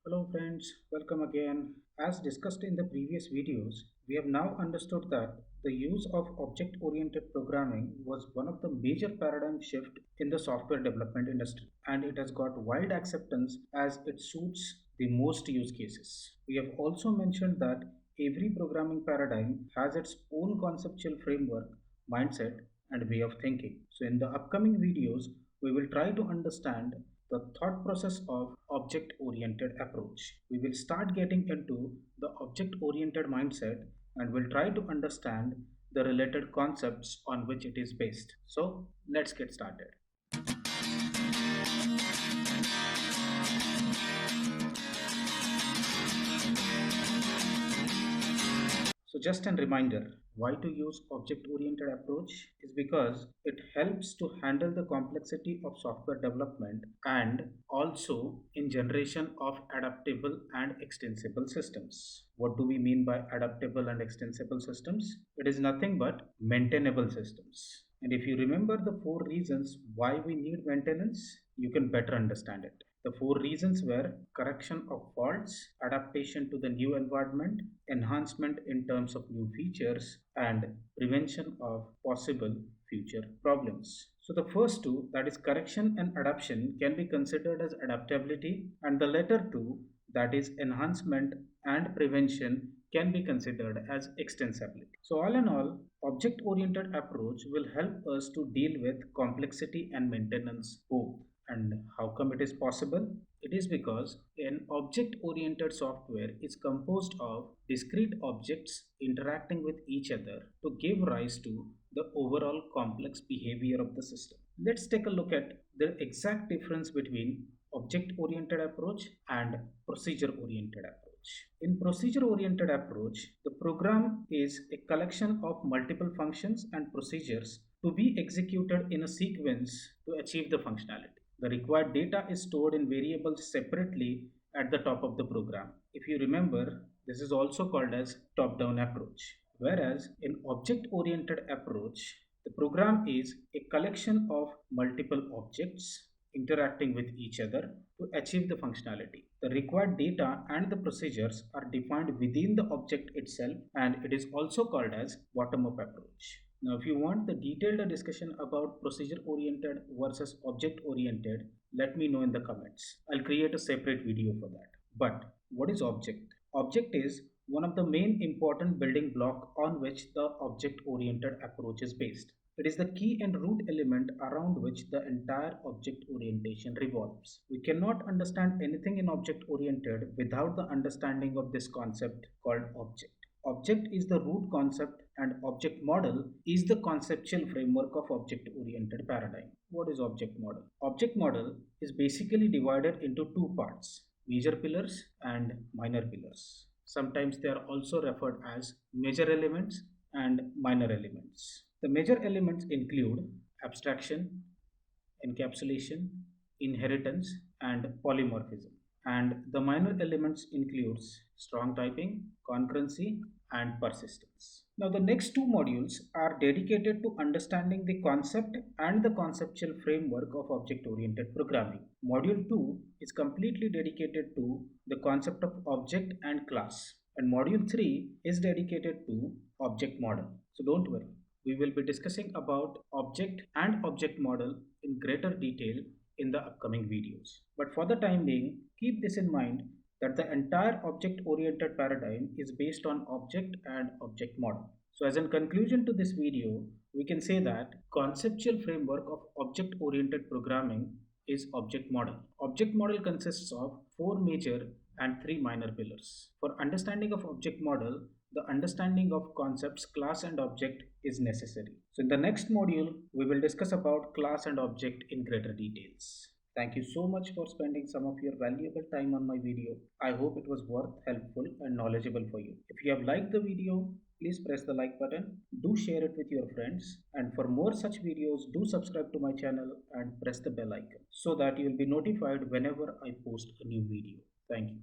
Hello friends, welcome again. As discussed in the previous videos, we have now understood that the use of object-oriented programming was one of the major paradigm shift in the software development industry, and it has got wide acceptance as it suits the most use cases. We have also mentioned that every programming paradigm has its own conceptual framework, mindset, and way of thinking. So in the upcoming videos, we will try to understand the thought process of object oriented approach. We will start getting into the object oriented mindset and will try to understand the related concepts on which it is based. So, let's get started. So just a reminder, why to use object-oriented approach is because it helps to handle the complexity of software development and also in generation of adaptable and extensible systems. What do we mean by adaptable and extensible systems? It is nothing but maintainable systems. And if you remember the four reasons why we need maintenance, you can better understand it. The four reasons were correction of faults, adaptation to the new environment, enhancement in terms of new features, and prevention of possible future problems. So, the first two, that is correction and adaptation, can be considered as adaptability, and the latter two, that is enhancement and prevention, can be considered as extensibility. So, all in all, object oriented approach will help us to deal with complexity and maintenance both. And how come it is possible? It is because an object oriented software is composed of discrete objects interacting with each other to give rise to the overall complex behavior of the system. Let's take a look at the exact difference between object oriented approach and procedure oriented approach. In procedure oriented approach, the program is a collection of multiple functions and procedures to be executed in a sequence to achieve the functionality. The required data is stored in variables separately at the top of the program. If you remember, this is also called as top-down approach. Whereas in object-oriented approach, the program is a collection of multiple objects interacting with each other to achieve the functionality. The required data and the procedures are defined within the object itself, and it is also called as bottom-up approach. Now, if you want the detailed discussion about procedure oriented versus object oriented, let me know in the comments. I'll create a separate video for that. But what is object? Object is one of the main important building block on which the object oriented approach is based. It is the key and root element around which the entire object orientation revolves. We cannot understand anything in object oriented without the understanding of this concept called object. Object is the root concept and object model is the conceptual framework of object oriented paradigm. What is object model? Object model is basically divided into two parts, major pillars and minor pillars. Sometimes they are also referred as major elements and minor elements. The major elements include abstraction, encapsulation, inheritance, and polymorphism. And the minor elements includes strong typing, concurrency, and persistence. Now the next two modules are dedicated to understanding the concept and the conceptual framework of object-oriented programming. Module 2 is completely dedicated to the concept of object and class. And module 3 is dedicated to object model. So don't worry, we will be discussing about object and object model in greater detail in the upcoming videos. But for the time being, keep this in mind that the entire object oriented paradigm is based on object and object model. So as a conclusion to this video, we can say that conceptual framework of object oriented programming is object model. Object model consists of four major and three minor pillars. For understanding of object model, the understanding of concepts class and object is necessary. So in the next module, we will discuss about class and object in greater details. Thank you so much for spending some of your valuable time on my video. I hope it was worth, helpful and knowledgeable for you. If you have liked the video, please press the like button. Do share it with your friends. And for more such videos, do subscribe to my channel and press the bell icon so that you will be notified whenever I post a new video. Thank you.